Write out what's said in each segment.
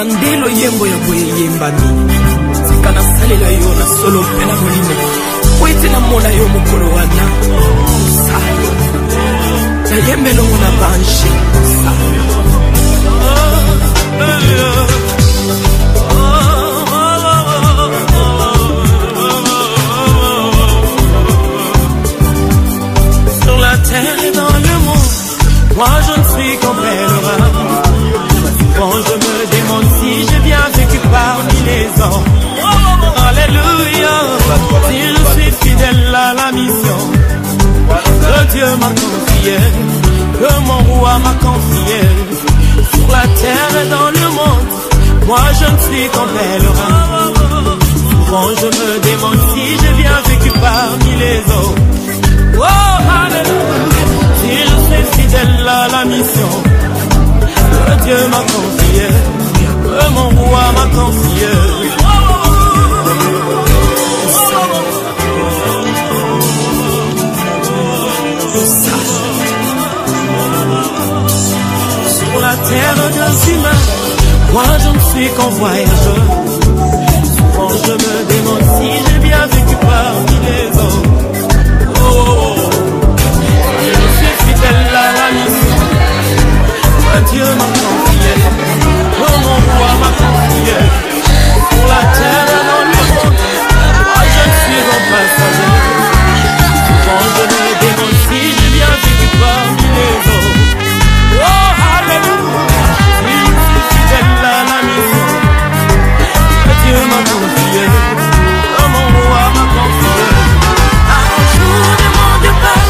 ndelo yembo ya boye yembami sikana salela yo na solo pena molimo kwete na mona yo mokolo wana sa na yembelo na banshi sa sur la terre et dans le monde, moi je ne suis qu'un pèlerin. Quand je me demande si j'ai bien vécu parmi les hommes. Alléluia, si je suis fidèle à la mission que Dieu m'a confiée, que mon roi m'a confiée. Sur la terre et dans le monde, moi je ne suis qu'un pèlerin. Quand je me demande si j'ai bien vécu parmi les hommes. Oh, alléluia, si je suis fidèle à la mission que Dieu m'a confié, que mon roi m'a confié. Sur la terre des humains, moi je ne suis qu'un voyageur. Souvent je me demande si j'ai bien vécu parmi les hommes. Oh, oh, oh. Je suis fidèle à la mission que Dieu m'a confié, que mon roi m'a confié. Pour la terre et dans le monde, moi je ne suis un passager. Souvent je me demande si j'ai bien vécu parmi les hommes. Oh, alléluia, si je suis fidèle à la mission que Dieu m'a confié, que mon roi m'a confié. Un jour ne m'en pas,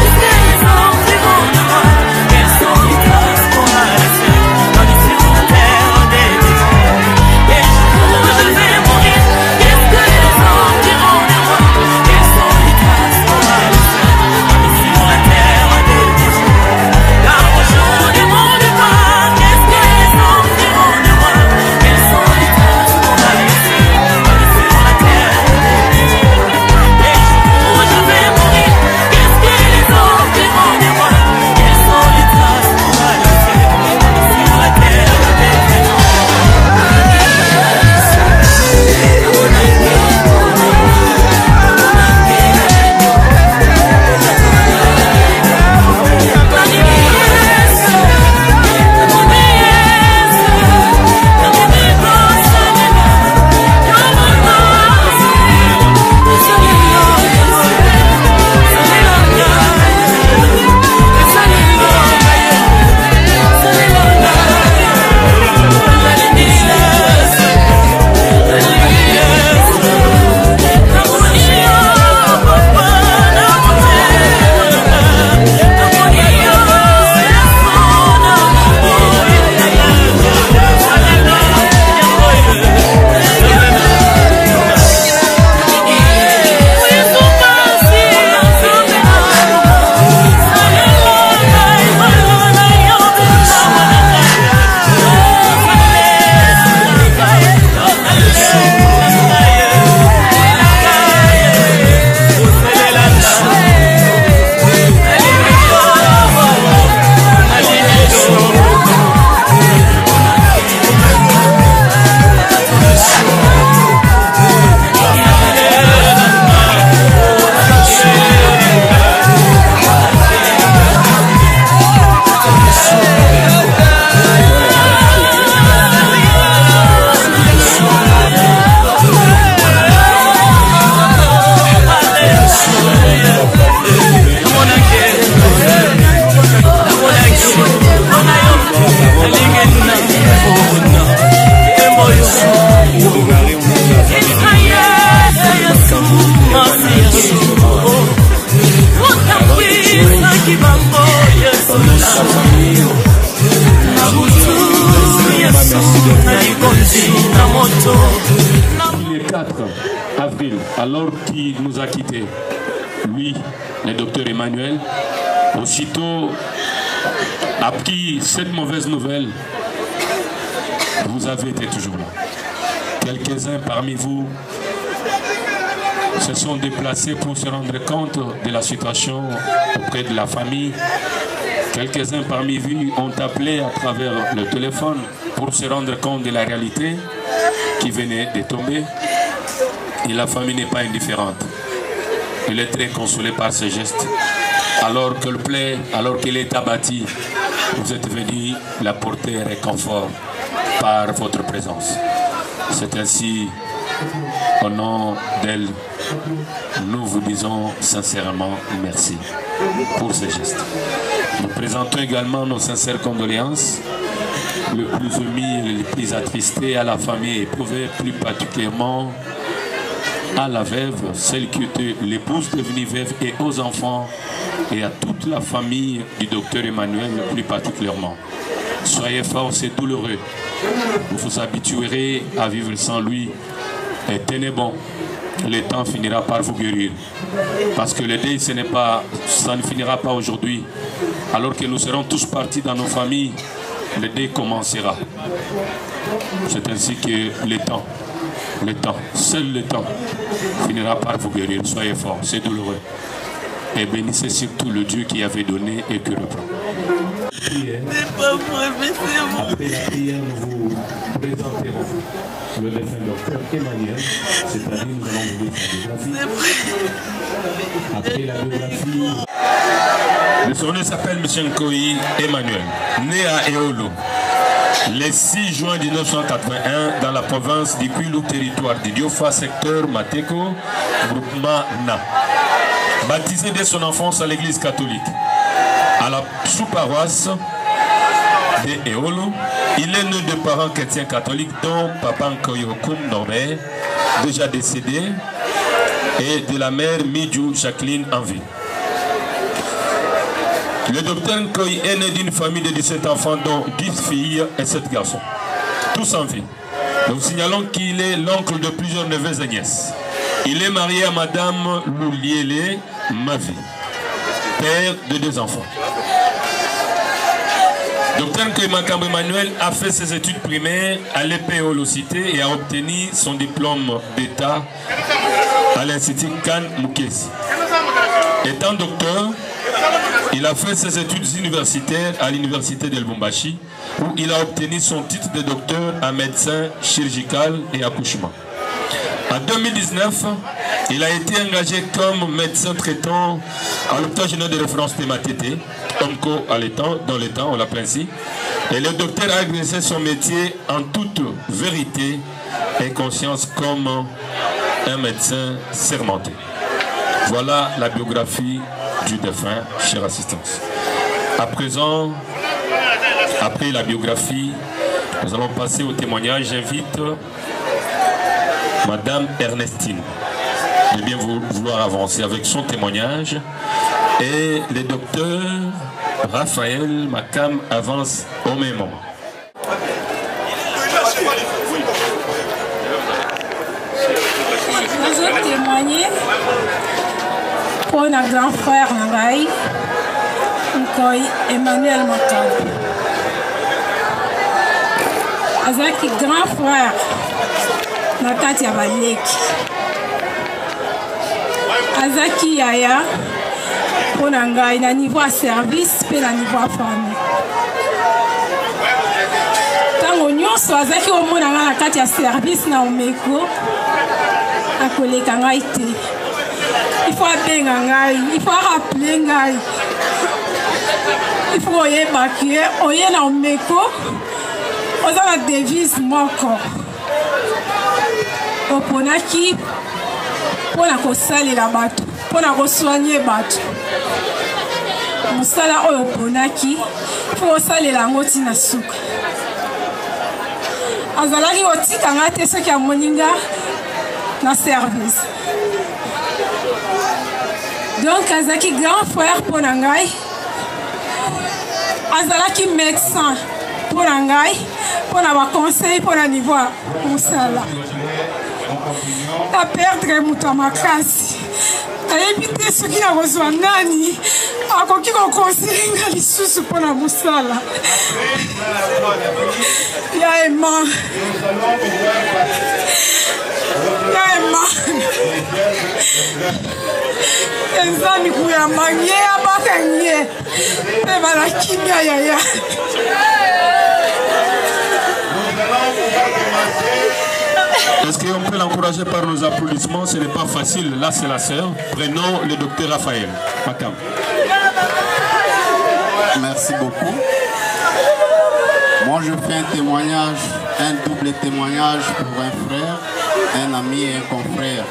et ces hommes diront de moi, quelles sont les traces qu'on a laissées dans les sur la terre des déserts. Et jour je vais mourir, qu'est-ce que les hommes diront de moi, quelles sont les traces qu'on a laissées dans les sur la terre des déserts. Car un jour ne m'en pas, qu'est-ce que les hommes diront de moi, quelles sont les traces qu'on a laissées dans les sur la terre des déserts. Et jour je vais mourir, qu'est-ce que les hommes diront de moi, quelles sont les traces qu'on a laissées sur la terre des déserts. Le 4 avril, alors qu'il nous a quittés, lui, le docteur Emmanuel, aussitôt appris cette mauvaise nouvelle, vous avez été toujours là. Quelques-uns parmi vous se sont déplacés pour se rendre compte de la situation auprès de la famille. Quelques-uns parmi vous ont appelé à travers le téléphone pour se rendre compte de la réalité qui venait de tomber. Et la famille n'est pas indifférente. Elle est très consolée par ce geste. Alors que le plaît, alors qu'elle est abattue, vous êtes venu la porter réconfort par votre présence. C'est ainsi, au nom d'elle, nous vous disons sincèrement merci pour ce geste. Nous présentons également nos sincères condoléances, le plus ému et le plus attristé à la famille éprouvée, plus particulièrement à la veuve, celle qui était l'épouse devenue veuve, et aux enfants et à toute la famille du docteur Emmanuel plus particulièrement. Soyez forts, c'est douloureux. Vous vous habituerez à vivre sans lui. Et tenez bon, le temps finira par vous guérir. Parce que le deuil, ça ne finira pas aujourd'hui. Alors que nous serons tous partis dans nos familles, le deuil commencera. C'est ainsi que le temps, seul le temps, finira par vous guérir. Soyez forts, c'est douloureux. Et bénissez surtout le Dieu qui avait donné et qui reprend. Après la prière, nous vous présenterons le défunt docteur Emmanuel, c'est-à-dire nous allons vous dire sa biographie. Après la biographie, le surnom s'appelle M. Nkoyi Emmanuel, né à Eolo le 6 juin 1981 dans la province du Kwilu, territoire du Diofa, secteur Mateko, groupement Na. Baptisé dès son enfance à l'église catholique, à la sous-paroisse de Eolo, il est né de parents chrétiens catholiques dont Papa Nkoyi Okum Norbert, déjà décédé, et de la mère Midjou Jacqueline en vie. Le docteur Nkoyi est né d'une famille de 17 enfants dont 10 filles et 7 garçons, tous en vie. Nous signalons qu'il est l'oncle de plusieurs neveux et nièces. Il est marié à Madame Louliele Mavi, père de 2 enfants. Dr Nkoyi Makambo Emmanuel a fait ses études primaires à l'EPO-Locité et a obtenu son diplôme d'État à l'Institut Kan Mukesi. Étant docteur, il a fait ses études universitaires à l'université de Lubumbashi, où il a obtenu son titre de docteur en médecin chirurgical et accouchement. En 2019, il a été engagé comme médecin traitant à l'hôpital général de référence de Matete, OMCO dans le temps, on l'appelle ainsi. Et le docteur a exercé son métier en toute vérité et conscience comme un médecin sermenté. Voilà la biographie du défunt, chère assistance. À présent, après la biographie, nous allons passer au témoignage. J'invite Madame Ernestine de bien vouloir avancer avec son témoignage. Et le docteur Raphaël Makam avance au même moment. Je vais témoigner pour notre grand frère Ngai, Nkoyi Emmanuel Makam. Azaki grand frère Nakati Abaleki. Azaki Yaya pour Ngai na niveau à service et na niveau à famille. Tango nyonso azaki omona nga na kati ya service na omeko akoleka ngai te. Il faut abenga ngai, il faut rappeler ngai. Il faut oyeba ke oye na omeko oza na devise moko. Oponaki mpona kosalela bato, mpona kosoigne bato. Mosala oyo oponaki faut osalela yango ntina suka. Azalaki kotika nga te soki amoni nga na service. Donc azalaki grand frère mpo na ngai, azalaki médecin mpo na ngai, mpo na baconseil mpo na niveau ya mosala. Na perdre moto ya makasi, nayebi te soki nakozwa nani akoki kokonseye nga lisusu mpo na mosala. Ya ema, ya ema, eza mikuyamba nye abaka nye mpe balakimia yaya. Est-ce qu'on peut l'encourager par nos applaudissements? Ce n'est pas facile. Là, c'est la sœur. Prenons le docteur Raphaël. Makam. Merci beaucoup. Moi, je fais un témoignage, un double témoignage pour un frère, un ami et un confrère.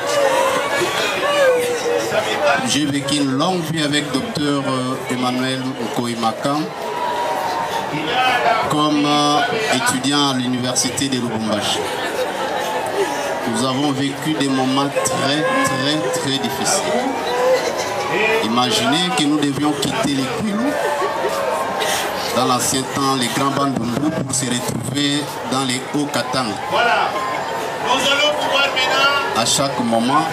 J'ai vécu une longue vie avec Dr Emmanuel Okoye-Makam comme étudiant à l'université de Lubumbashi. Nous avons vécu des moments très difficiles. Imaginez que nous devions quitter les Kwilu dans l'ancien temps, les grands Bandundu, pour se retrouver dans les Hauts-Katanga. À chaque moment,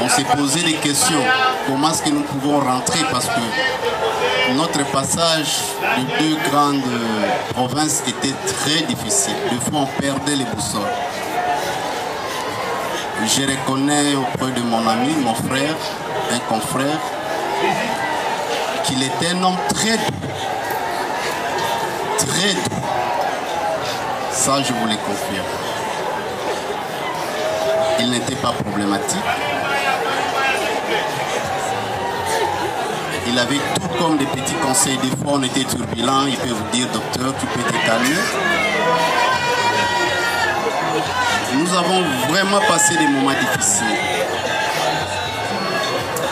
on s'est posé des questions. Comment est-ce que nous pouvons rentrer? Parce que notre passage de deux grandes provinces était très difficile. Des fois, on perdait les boussoles. Je reconnais auprès de mon ami, mon frère, un confrère, qu'il était un homme très doux. Très doux. Ça, je vous le confirme. Il n'était pas problématique. Il avait tout comme des petits conseils. Des fois, on était turbulent. Il peut vous dire, docteur, tu peux te calmer. Nous avons vraiment passé des moments difficiles.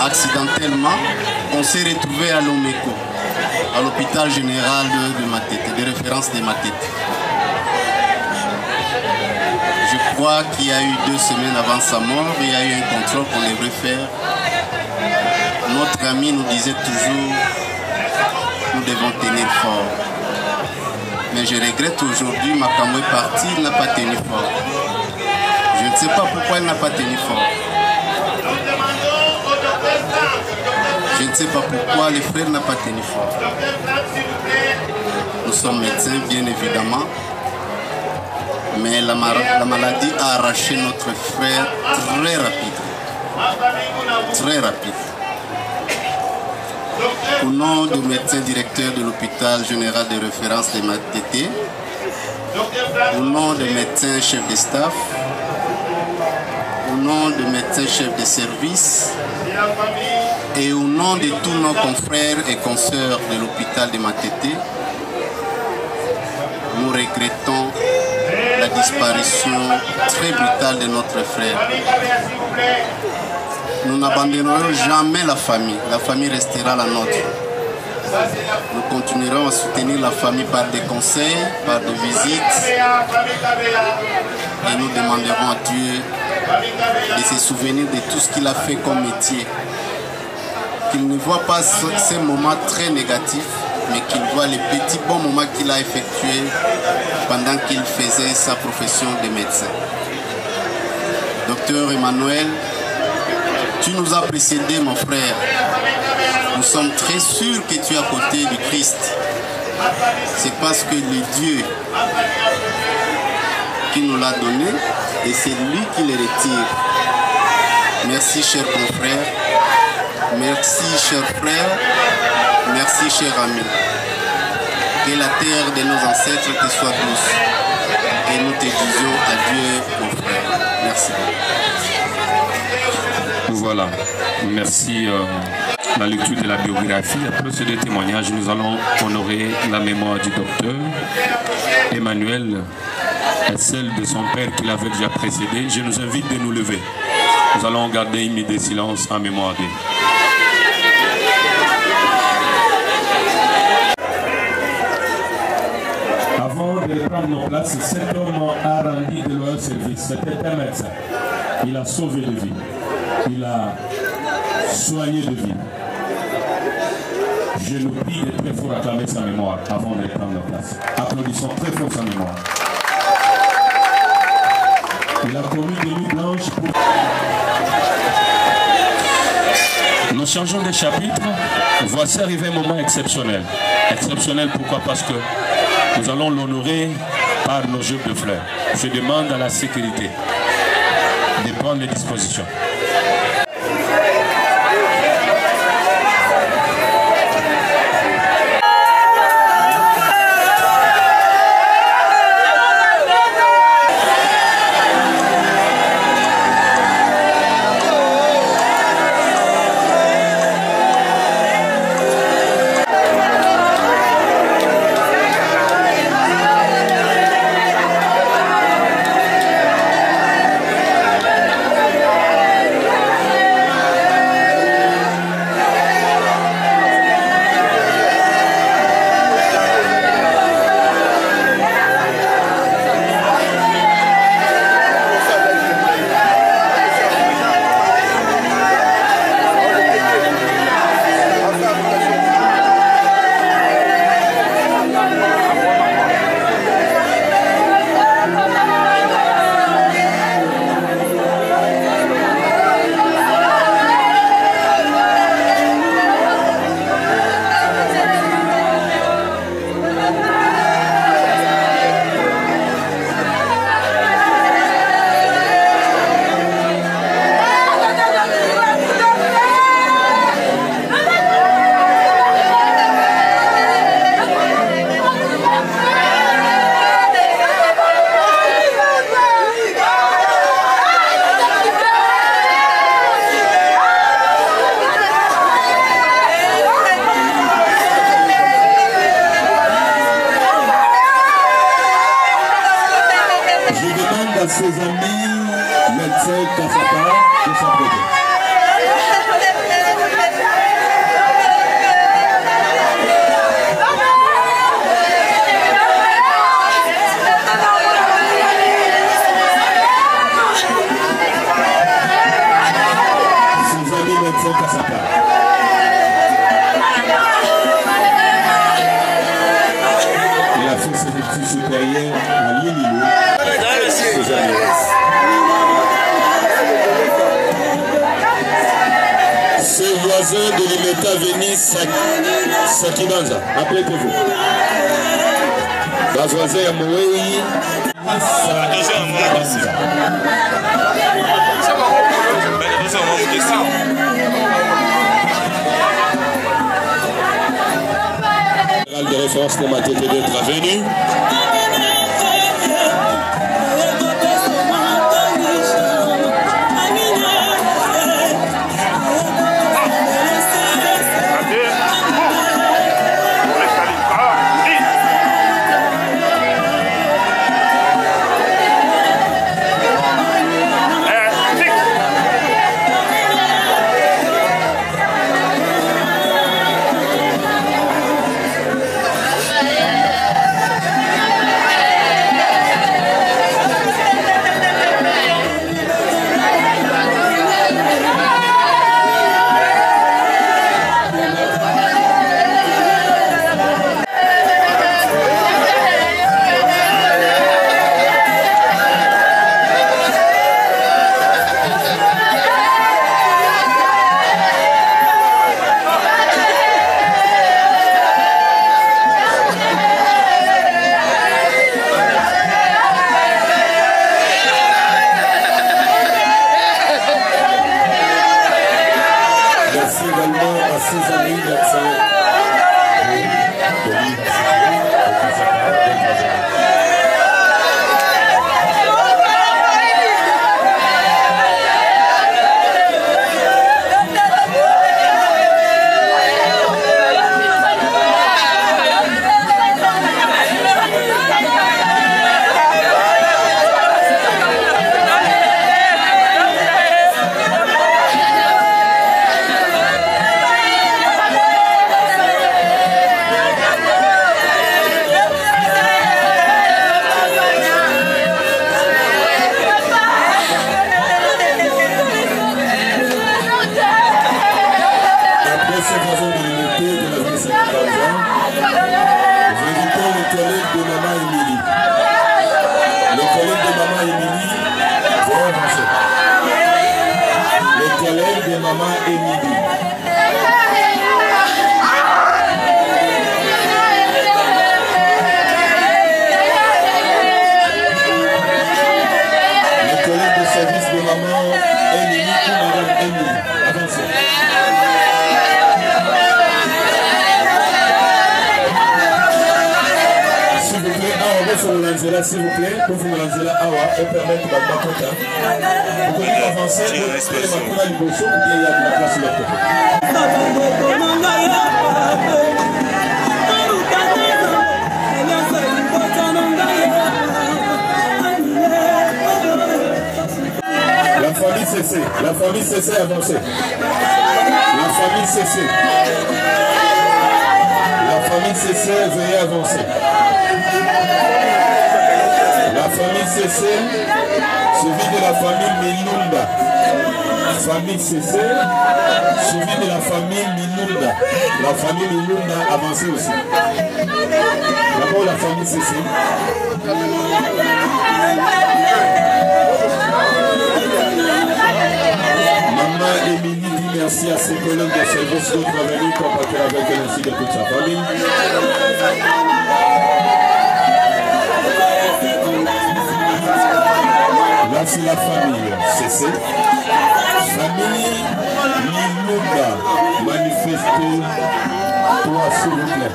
Accidentellement, on s'est retrouvé à Lomeko, à l'hôpital général de Matete, de référence de Matete. Je crois qu'il y a eu 2 semaines avant sa mort, il y a eu un contrôle qu'on devrait faire. Notre ami nous disait toujours, nous devons tenir fort. Mais je regrette aujourd'hui, Makamo est parti, il n'a pas tenu fort. Je ne sais pas pourquoi il n'a pas tenu fort. Je ne sais pas pourquoi le frère n'a pas tenu fort. Nous sommes médecins, bien évidemment. Mais la maladie a arraché notre frère très rapide. Très rapide. Au nom du médecin directeur de l'hôpital général de référence de Matete, au nom du médecin chef de staff, au nom du médecin chef de service et au nom de tous nos confrères et consoeurs de l'hôpital de Matete, nous regrettons la disparition très brutale de notre frère. Nous n'abandonnerons jamais la famille. La famille restera la nôtre. Nous continuerons à soutenir la famille par des conseils, par des visites. Et nous demanderons à Dieu de se souvenir de tout ce qu'il a fait comme métier. Qu'il ne voit pas ces moments très négatifs, mais qu'il voit les petits bons moments qu'il a effectués pendant qu'il faisait sa profession de médecin. Docteur Emmanuel, tu nous as précédés, mon frère. Nous sommes très sûrs que tu es à côté du Christ. C'est parce que le Dieu qui nous l'a donné et c'est lui qui le retire. Merci, cher confrère. Merci, cher frère. Merci, cher ami. Que la terre de nos ancêtres te soit douce. Et nous te disons adieu, mon frère. Merci. Voilà. Merci. La lecture de la biographie. Après ces 2 témoignages, nous allons honorer la mémoire du docteur Emmanuel et celle de son père qui l'avait déjà précédé. Je nous invite de nous lever. Nous allons garder une minute de silence en mémoire d'eux. Avant de prendre nos places, cet homme a rendu de loyaux services. C'était un médecin. Il a sauvé des vies. Il a soigné des vies. Je nous prie de très fort acclamer sa mémoire avant de prendre nos places. Applaudissons très fort sa mémoire. Il a commis des nuits blanches pour... Nous changeons de chapitre. Voici arrivé un moment exceptionnel. Exceptionnel pourquoi? Parce que nous allons l'honorer par nos jeux de fleurs. Je demande à la sécurité de prendre les dispositions. ses amis, médecins Kassapa de s'apprêter. Ses amis médecins Kassapa. Il a fait ses études supérieures à Lille. Ses voisins de l'Imeta Venise Sakibanza, apprêtez-vous. Les voisins à Moei Sakibanza. De référence de ma tête d'être venu. S'il vous plaît, pour vous lancer là, et permettre de battre. Vous pouvez avancer, vous pouvez la liboso, ou bien il y a de la place sur le côté. La famille CC, avancez. La famille CC. La famille CC, veuillez avancer. La famille CC, suivi de la famille Minunda. Famille CC, suivi de la famille Minunda. La famille Minunda, avancez aussi. D'abord la famille CC. Maman Émilie dit merci à ses collègues de service de travail pour partir avec elle ainsi de toute sa famille. Là c'est la famille CC. Famille Minunda, manifestez toi s'il vous plaît.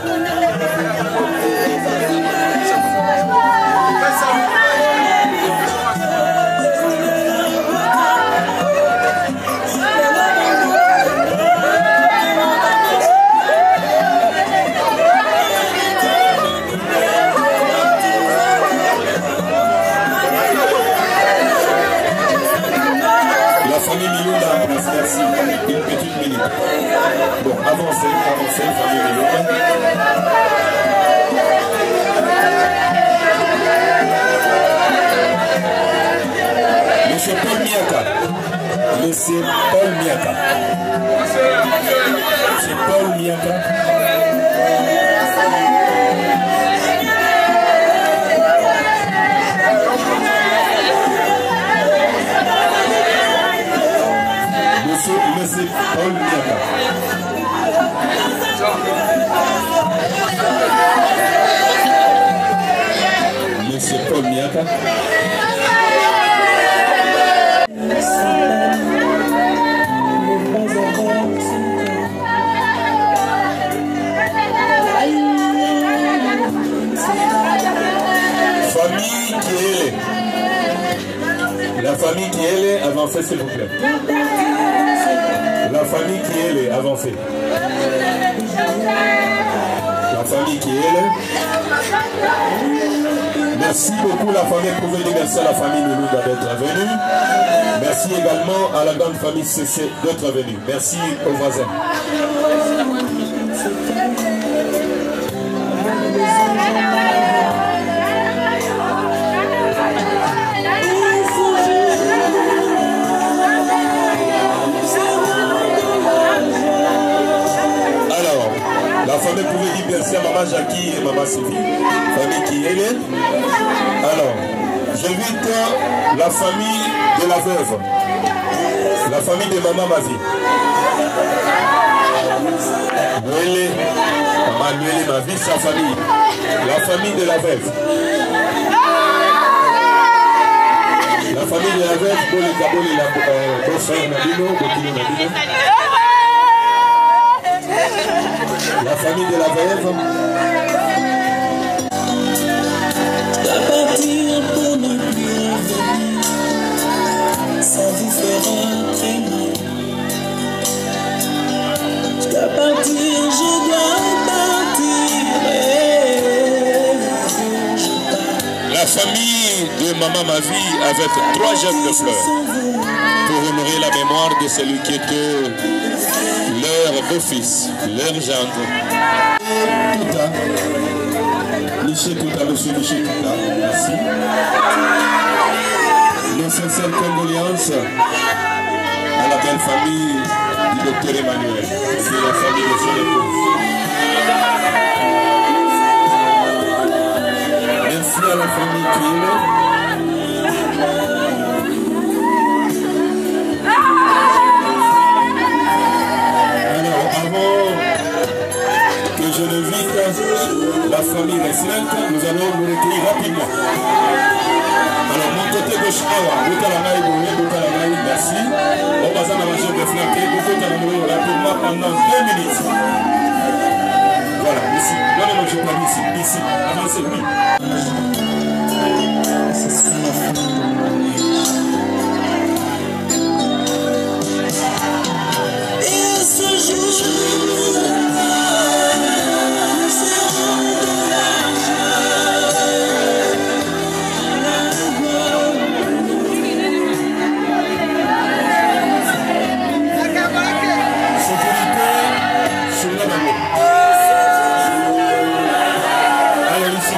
Monsieur Paul Miaka. C'est Paul Miaka. Monsieur Paul Miaka. Monsieur Paul Miaka. Famille qui est la famille qui est avancée s'il vous plaît. La famille qui est avancée. La famille qui est là. Merci beaucoup la famille, pouvez dire merci à la famille Noulouda d'être venue. Merci également à la grande famille CC d'être venue. Merci aux voisins. La famille pouvait dire merci à maman Jackie et maman Sylvie. Famille qui est là. Alors, j'invite la famille de la veuve. La famille de maman Mavi. Noël, maman Noël Mavi, sa famille. La famille de la veuve. La famille de la veuve, Boli Kaboli, la frère Nabino, Bokino Nabino. La famille de la veuve. Partir pour ne plus revenir, ça vous fera très mal. Je dois partir, je dois partir. La famille de Maman Mavi avec 3 jeunes de fleurs pour honorer la mémoire de celui qui était leur beau-fils, leur gendre. Touta, Michel Touta, monsieur Michel Touta, merci. Nos sincères condoléances à la belle famille du docteur Emmanuel, c'est la famille de son épouse. Merci à la famille qui est là. Alors, avant que je ne vite la famille restreinte, nous allons nous recueillir rapidement. Alors, mon côté gauche, merci. On va s'en avancer de flanquer, rapidement pendant 2 minutes. Voilà, ici. Non, non, je parle ici. Ici. Avancez, oui. Ce sera la fin de mon voyage. Et ce jour-là, nous serons de Sécurité sur la main. Allez, ici.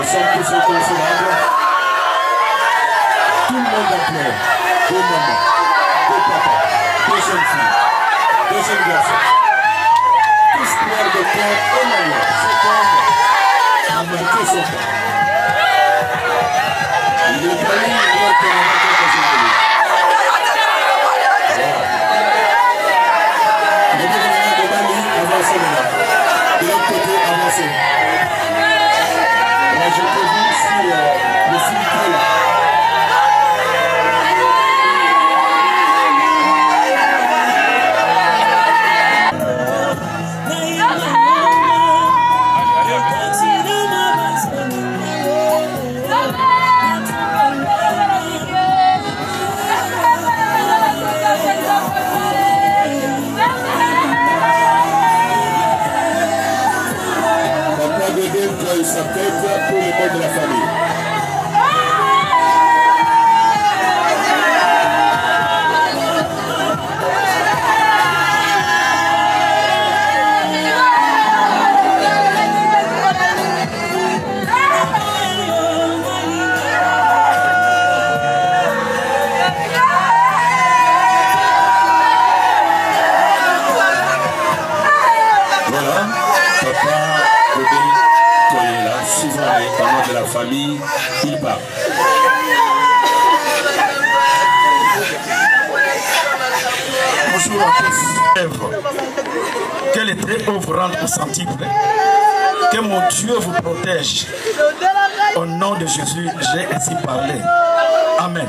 sommes tous inconsolables. Tout le monde a pleuré. 2 mamans, 2 papas, 2 jeunes filles, 2 jeunes garçons. Tous pleurent de cœur et malheur. Cet homme a marqué son temps. Il est connu, il est connu. De l'autre côté, avancez. Je peux vous sur le filtre là. Il s'appelle pour le mot de la famille. Voilà, papa Godé Koyela, souvent les parents de la famille, il part. Bonjour à tous. Quelle est très ouvrante pour sentir prêt. Que mon Dieu vous protège. Au nom de Jésus, j'ai ainsi parlé. Amen.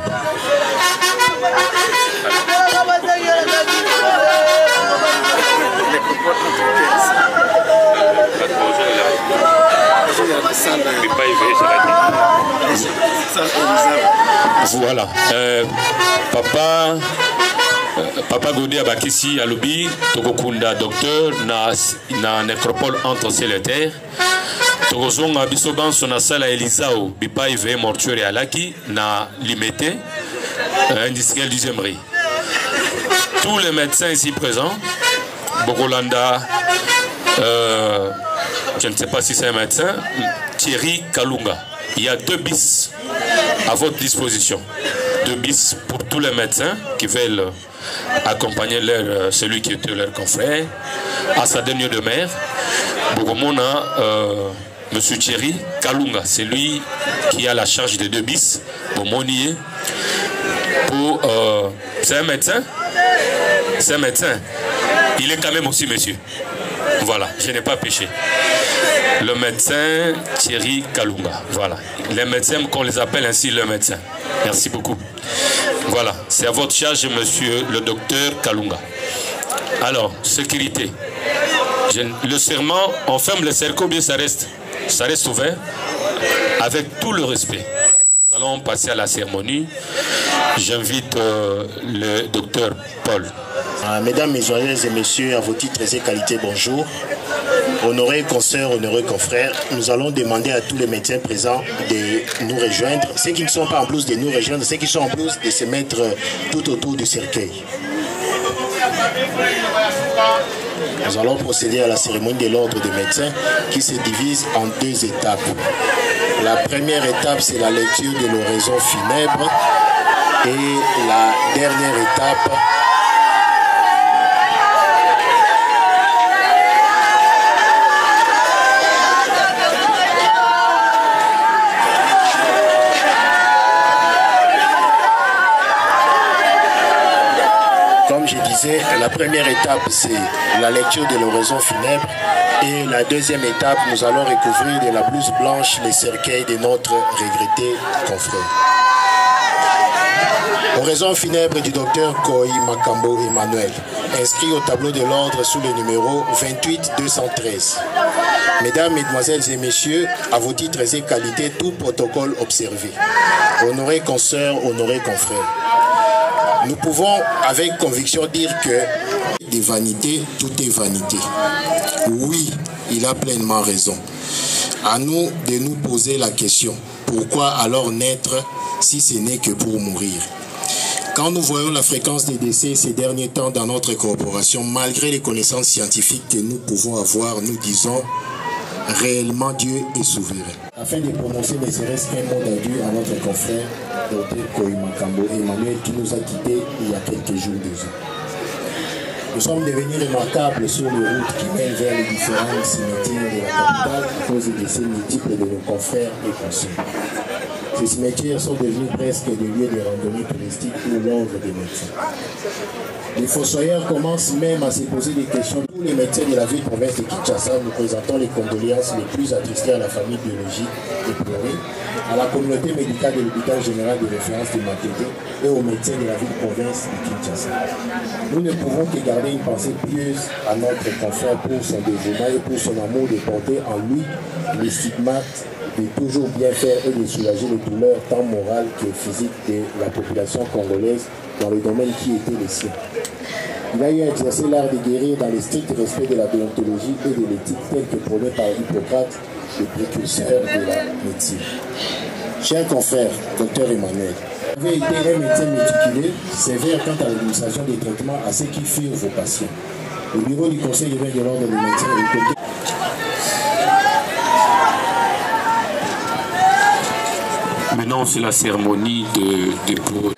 Voilà. Papa Godé Abakisi Alobi, Tokokunda docteur na nécropole entre ciel et terre. Tokozonga bisoban sona sala Elisao, bipa ive mortuaire alaki na limité industriel du Zemri. Tous les médecins ici présents, Bokolanda, je ne sais pas si c'est un médecin, Thierry Kalunga. Il y a 2 bis à votre disposition. 2 bis pour tous les médecins qui veulent accompagner celui qui était leur confrère à sa dernière demeure. Bokomona, Monsieur Thierry Kalunga, c'est lui qui a la charge des 2 bis pour Monier. C'est un médecin. C'est un médecin. Il est quand même aussi monsieur. Voilà, je n'ai pas péché. Le médecin Thierry Kalunga. Voilà. Les médecins, qu'on les appelle ainsi, le médecin. Merci beaucoup. Voilà, c'est à votre charge, monsieur le docteur Kalunga. Alors, sécurité. Le serment, on ferme le cercle ou bien ça reste ouvert avec tout le respect. Nous allons passer à la cérémonie. J'invite le docteur Paul. Mesdames, Mesdemoiselles et Messieurs, à vos titres et qualités, bonjour. Honorés consoeurs, honorés confrères, nous allons demander à tous les médecins présents de nous rejoindre. Ceux qui ne sont pas en blouse de nous rejoindre, ceux qui sont en blouse de se mettre tout autour du cercueil. Nous allons procéder à la cérémonie de l'ordre des médecins qui se divise en 2 étapes. La première étape, c'est la lecture de l'oraison funèbre et la dernière étape, comme je disais, la première étape, c'est la lecture de l'oraison funèbre. Et la deuxième étape, nous allons recouvrir de la blouse blanche les cercueils de notre regretté confrère. Oraison funèbre du docteur Koi Makambo Emmanuel, inscrit au tableau de l'ordre sous le numéro 28213. Mesdames, Mesdemoiselles et Messieurs, à vos titres et qualités, tout protocole observé. Honorés consoeurs, honorés confrères. Nous pouvons avec conviction dire que des vanités, tout est vanité. Oui, il a pleinement raison. À nous de nous poser la question, pourquoi alors naître si ce n'est que pour mourir? Quand nous voyons la fréquence des décès ces derniers temps dans notre corporation, malgré les connaissances scientifiques que nous pouvons avoir, nous disons réellement Dieu est souverain. Afin de prononcer ne serait-ce qu'un mot d'adieu à notre confrère, Dr Koyi Makambo Emmanuel, qui nous a quittés il y a quelques jours déjà. Nous sommes devenus remarquables sur les routes qui mènent vers les différents cimetières de la capitale à cause des décès multiples de nos confrères et consoeurs. Ces cimetières sont devenus presque des lieux de randonnée touristique ou l'ordre des médecins. Les fossoyeurs commencent même à se poser des questions. Tous les médecins de la ville-province de Kinshasa, nous présentons les condoléances les plus attristées à la famille biologique déplorée, à la communauté médicale de l'hôpital général de référence de Makédé et aux médecins de la ville-province de Kinshasa. Nous ne pouvons que garder une pensée pieuse à notre confrère pour son dévouement et pour son amour de porter en lui les stigmates de toujours bien faire et de soulager les douleurs tant morales que physiques de la population congolaise dans le domaine qui était le sien. Il a eu exercé l'art de guérir dans le strict respect de la déontologie et de l'éthique tel que prôné par Hippocrate, le précurseur de la médecine. Chers confrères, Dr Emmanuel, vous avez été un médecin méticuleux, sévère quant à l'administration des traitements à ceux qui furent vos patients. Le bureau du Conseil de l'ordre des médecins est Maintenant, c'est la cérémonie de dépôt.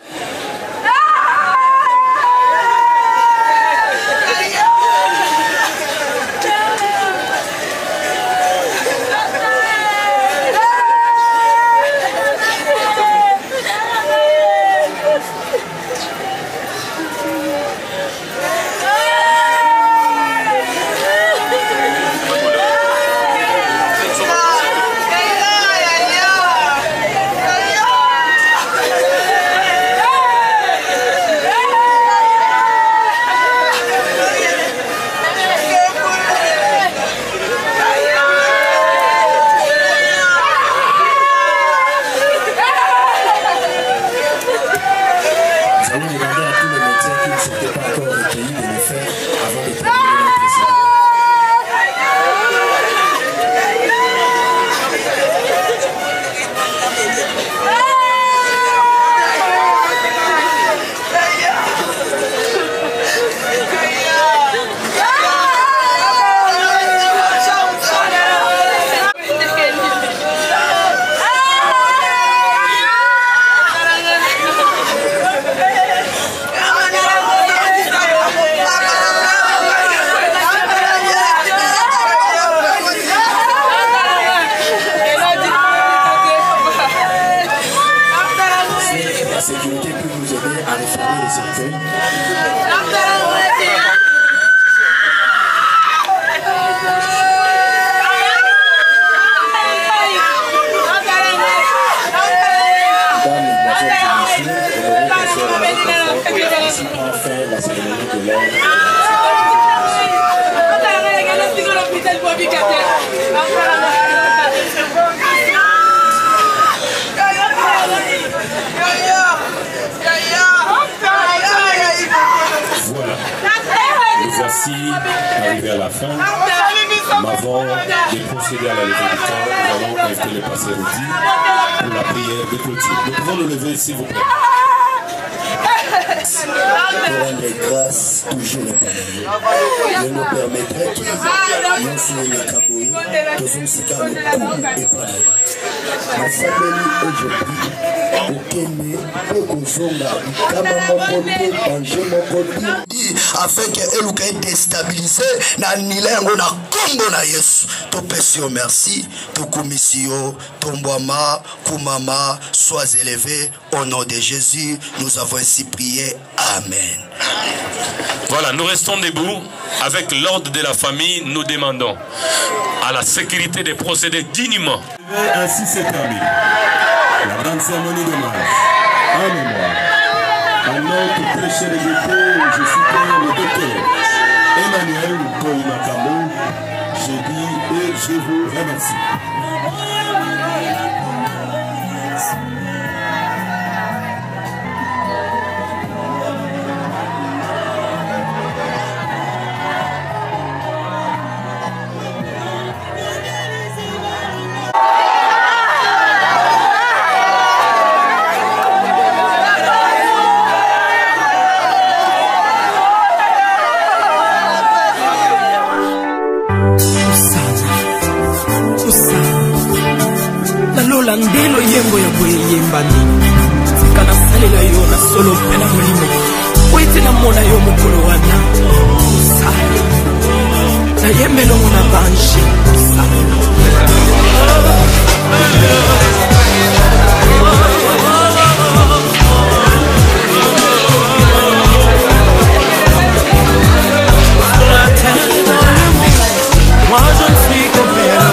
Arrivé à la fin, mais avant de procéder à la levée du corps, nous allons inviter le pasteur Rudi pour la prière de clôture. Nous pouvons nous lever, s'il vous plaît. Pour rendre grâce, toujours le Père. Je nous permettrai que nous soyons les Kaboui, que nous soyons le tout et pareil. Ma famille aujourd'hui, au Kenya, au Kuzonga, kama mokote, manger mokote, afin qu'elle soit déstabilisée, na nilengo na kombo na Yesu. To pesio merci, to komisio, tombama, kumama, sois élevé au nom de Jésus. Nous avons ainsi prié. Amen. Voilà, nous restons debout. Avec l'ordre de la famille, nous demandons à la sécurité de procéder dignement. Ainsi s'est terminé la grande cérémonie d'hommage en mémoire à notre très cher député, je cite le docteur Emmanuel Koyi Makambo. Je dis et je vous remercie. solola ndelo yembo ya boye yembani kana salela yo na solo pena molimo kwete na mona yo mokolo wana sa na yembelo mona banshi sa moi je ne suis qu'au père.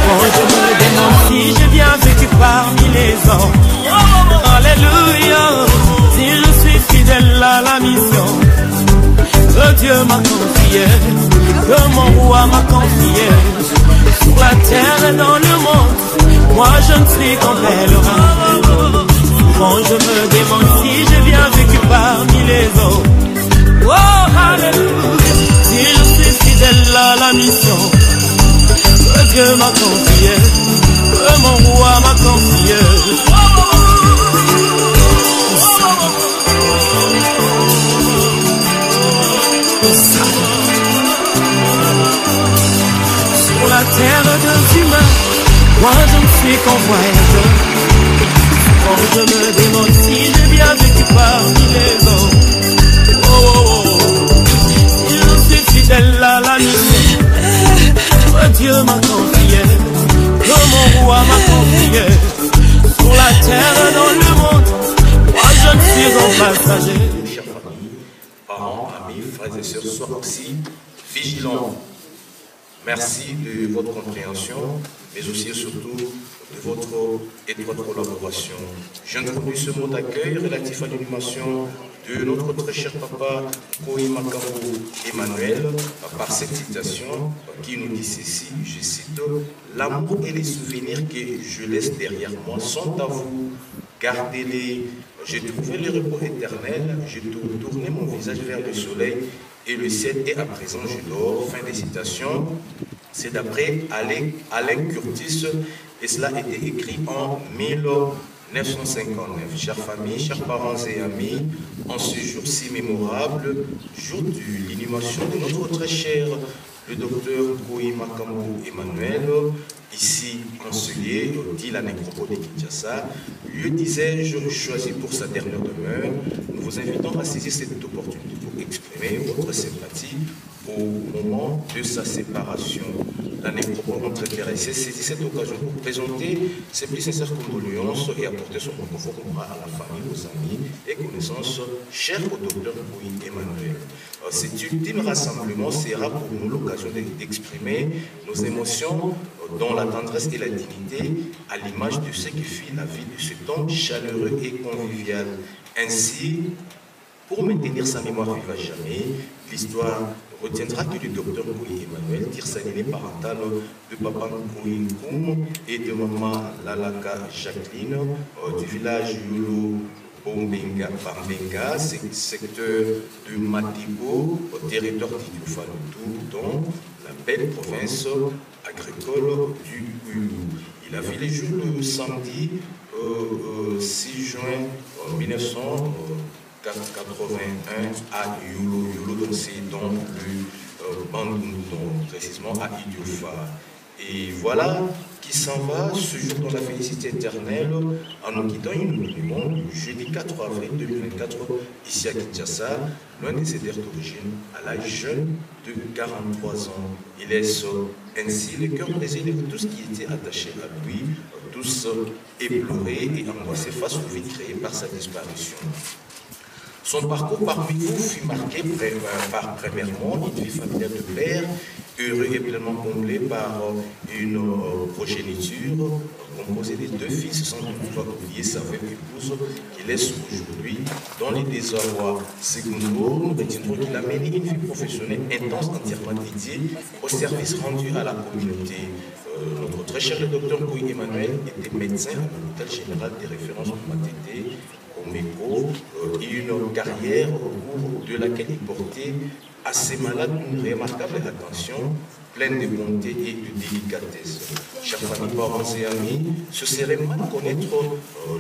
Quand je me demande si j'ai bien vécu parmi les hommes. Alléluia. Si je suis fidèle à la mission que Dieu m'a confiée, que mon roi m'a confiée, sur la terre et dans le monde, moi je ne suis qu'un pèlerin. Quand je me demande si j'ai bien vécu parmi les hommes. Oh, alléluia. Si je suis fidèle à la mission que Dieu m'a confiée, que mon roi m'a confiée. Sur la terre des humains, moi je ne suis qu'un voyageur. Quand je me demande si j'ai bien vécu parmi les hommes. Oh, oh, oh. Si je suis fidèle à la mission que Dieu m'a confié, que mon roi m'a confié, sur la terre et dans le monde, moi je ne suis qu'un passager. Chers familles, parents, amis, frères et sœurs, soyez aussi vigilants. Merci de votre compréhension, mais aussi et surtout de votre étroite collaboration. J'introduis ce mot d'accueil relatif à l'animation de notre très cher papa Kohi Makambo Emmanuel par cette citation qui nous dit ceci, je cite: l'amour et les souvenirs que je laisse derrière moi sont à vous, gardez-les. J'ai trouvé le repos éternel, j'ai tourné mon visage vers le soleil et le ciel, et à présent je dors. Fin des citations. C'est d'après Alain Curtis, et cela a été écrit en 1959. Chères familles, chers parents et amis, en ce jour si mémorable, jour de l'inhumation de notre très cher, le docteur Kohi Makambo Emmanuel, ici conseiller dit la nécropole de Kinshasa, lieu, disais-je, choisi pour sa dernière demeure. Nous vous invitons à saisir cette opportunité pour exprimer votre sympathie au moment de sa séparation. La nécropole entre intéressés saisit cette occasion pour présenter ses plus sincères condoléances et apporter son réconfort à la famille, aux amis et connaissances chers au docteur Kohi Emmanuel. Cet ultime rassemblement sera pour nous l'occasion d'exprimer nos émotions dans la tendresse et la dignité, à l'image de ce qui fit la vie de ce temps chaleureux et convivial. Ainsi, pour maintenir sa mémoire vive à jamais, l'histoire retiendra que le docteur Kohi Emmanuel tire sa lignée parentale de papa Kohi Koum et de maman Lalaka Jacqueline du village Yulu Bombenga, secteur de Matibo, au territoire d'Idiofaloutou, dans la belle province agricole du Yulu. Il a vu les jours le samedi 6 juin 1981 à Yulu, donc c'est dans le Bandundu, précisément à Idiofa. Et voilà qui s'en va ce jour dans la félicité éternelle en nous quittant immédiatement le jeudi 4 avril 2024 ici à Kinshasa, loin de ses terres d'origine, à l'âge jeune de 43 ans. Il laisse ainsi le cœur brisé de tous qui étaient attachés à lui, tous éplorés et angoissés face au vide créé par sa disparition. Son parcours parmi vous fut marqué par premièrement une vie familiale de père, heureux et pleinement comblé par une progéniture composée de 2 fils, sans toutefois oublier sa veuve épouse qui laisse aujourd'hui dans les désarrois. Secondo, nous retiendrons qu'il a mené une vie professionnelle intense, entièrement dédiée au service rendu à la communauté. Notre très cher le docteur Kohi Emmanuel était médecin à l'hôpital général des références de Matete, Omeko, une carrière au cours de laquelle il portait à ses malades une remarquable attention, pleine de bonté et de délicatesse. Chers familles, parents et amis, ce serait mal connaître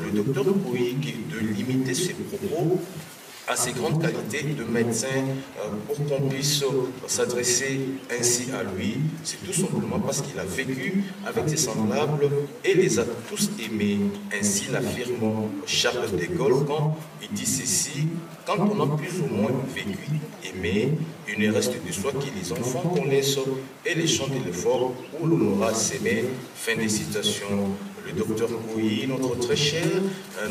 le docteur Kohi de limiter ses propos à ses grandes qualités de médecin pour qu'on puisse s'adresser ainsi à lui. C'est tout simplement parce qu'il a vécu avec ses semblables et les a tous aimés. Ainsi l'affirme Charles de Gaulle quand il dit ceci: quand on a plus ou moins vécu, aimé, il ne reste de soi que les enfants connaissent et les chants de l'effort où l'on aura s'aimer. Fin de citation. Le docteur Koyi, notre très cher,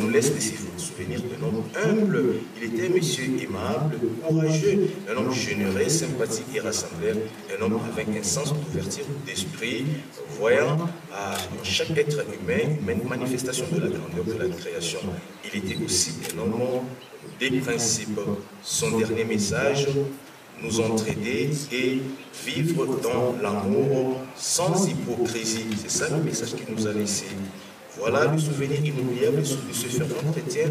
nous laisse des souvenirs d'un homme humble. Il était un monsieur aimable, courageux, un homme généreux, sympathique et rassembleur, un homme avec un sens d'ouverture d'esprit, voyant dans chaque être humain une manifestation de la grandeur de la création. Il était aussi un homme des principes. Son dernier message: nous entraider et vivre dans l'amour sans hypocrisie. C'est ça le message qu'il nous a laissé. Voilà le souvenir inoubliable de ce fervent chrétien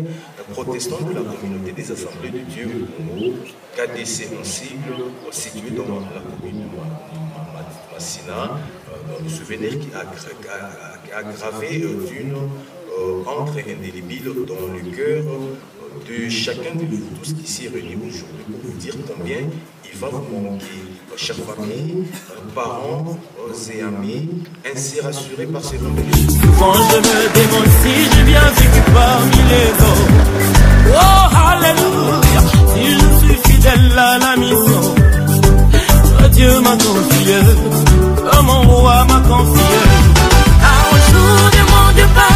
protestant de la communauté des Assemblées de Dieu au Congo, KDC en sigle, situé dans la commune de Massina, le souvenir qui a gravé d'une encre indélébile dans le cœur de chacun de vous tous qui s'y réunit aujourd'hui pour vous dire combien il va vous manquer. Chers familles, parents et amis, ainsi rassurés par ces noms de Jésus. Souvent je me demande si j'ai bien vécu parmi les autres. Oh, alléluia, si je suis fidèle à la mission que Dieu m'a confiée, que mon roi m'a confié. Un jour ne demande pas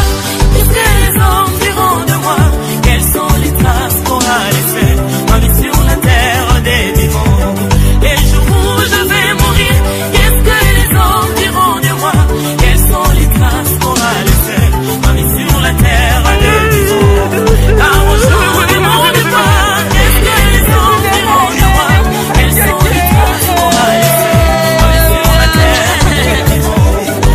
qu'est-ce que les hommes diront de moi, quelles sont les traces qu'aura laissées ma vie sur la terre des vivants. Les jours où je vais mourir, qu'est-ce que les hommes diront de moi, quelles sont les traces qu'aura laissées ma vie sur la terre des vivants. Car un jour ne demande pas qu'est-ce que les hommes diront de moi, quelles sont les traces qu'aura laissées ma vie sur la terre des vivants.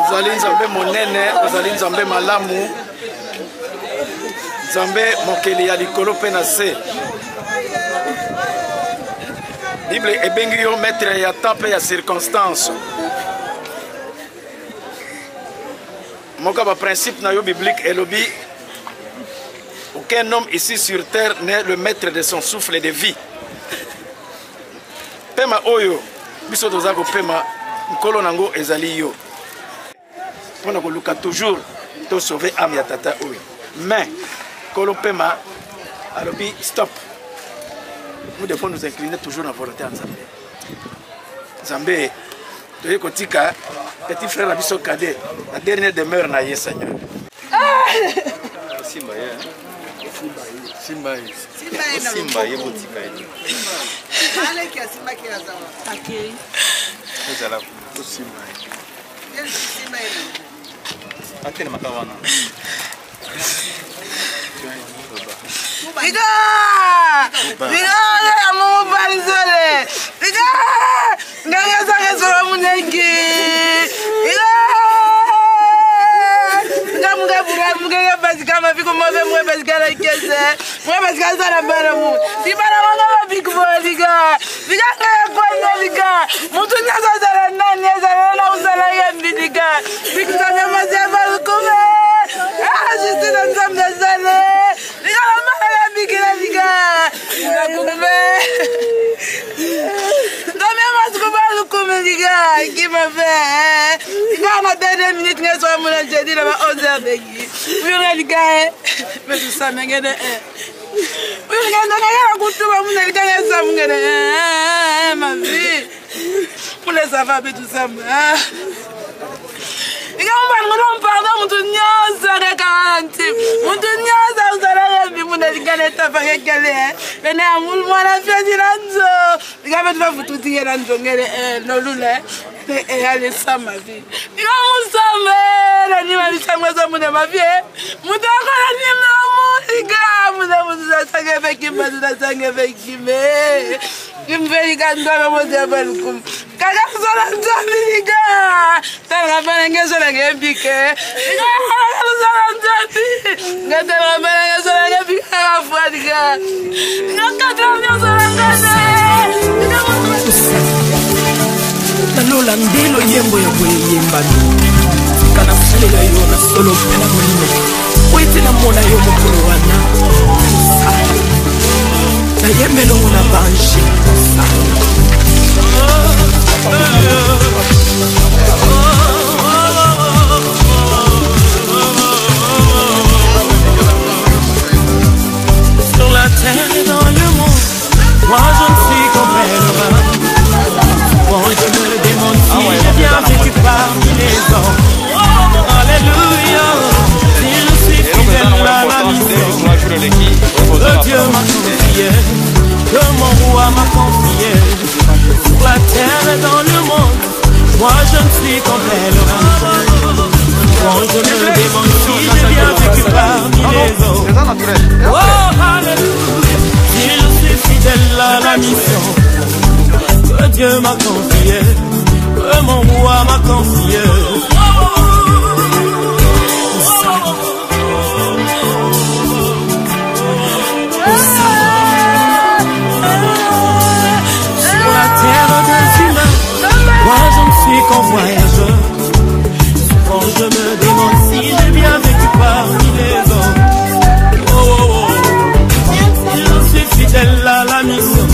ozali nzambe monene, ozali nzambe malamu, nzambe mokeli ya likolo pe na se. Bible ebengi yo maître ya temps pe ya circonstance. Moka ba principe na yo biblique elobi, aucun homme ici sur terre n'est le maître de son souffle de vie. Pema oyo biso toza ko pema nkolo nango ezali yo. Pona ko luka toujours to sauver âme ya tata oyo. Mais kolo pema alobi stop. Nous devons nous incliner toujours dans la volonté de Nzambe. Nzambe, tu es kotika, petit frère Abisso Cadet, la dernière demeure na ye Seigneur. Simba ye. Simba ye. Simba ye botika ye. Ale ki Simba ki azawa. Takei. Ezala ko Simba ye. Simba ye. Atene makawana. Liga! Liga! Amo barizole. Liga! Nganga sanga solo munengi. Liga! Ngamuga bura muga basika mafiko move mwe basika la kese. Mwe basika sana bara mu. Si bara wana big boy liga. Liga ngaya kwa liga. Mutu nyaza sana nani sana na usala yambi liga. Big sana mazaba kume. Ah, juste dans Nzambe zale. Liga la mala bigila liga. Liga kume. Ndame maskuba kume liga. Qui m'a fait? Liga na dernière minute ngeso amuna jedi na ba 11h begi. Uyo liga. Mais tout ça mengene. Uyo liga ndanga kutuba muna liga ngesa mungene. Ma vie. Pour les savoir tout ça. Pardon, Moutouniaza, garanti. Moutouniaza, vous allez bien, mon égalette, pas qu'elle venez à moi, la fête de l'anzo. Les gars, vous tout dire l'anzo, non, l'oulé, et allez, ça, ma vie. Il va vous savoir, l'animal, il s'en va, mon ma vie. Moutouniaza, les gars, vous avec qui, avec qui, mais. Je me fais dans mon diable. Quand je suis là, les gars, tu vas faire un gars sur la gueule piqué. Les gars, sur la terre et dans le monde, moi je ne suis qu'en pèlerin. Bon, je me demande si j'ai bien vécu parmi les hommes. Alléluia, si je suis fidèle à la mission que Dieu m'a confiée, que mon roi m'a confié. Sur la terre et dans le monde, moi je ne suis qu'en pèlerin. Bon, je me demande si j'ai bien vécu parmi les hommes. Oh, alléluia, si je suis fidèle à la mission que Dieu m'a confiée, que mon roi m'a confié. Sur la terre des humains, moi je ne suis qu'en voyageur. Souvent je me demande si j'ai bien vécu parmi les hommes. Oh, oh, oh. Si je suis fidèle à la mission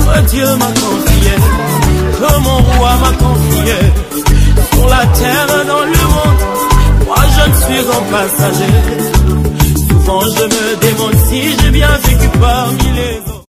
que Dieu m'a confiée, que mon roi m'a confié. Sur la terre, dans le monde, moi je ne suis qu'un passager. Souvent je me demande si j'ai bien vécu parmi les hommes.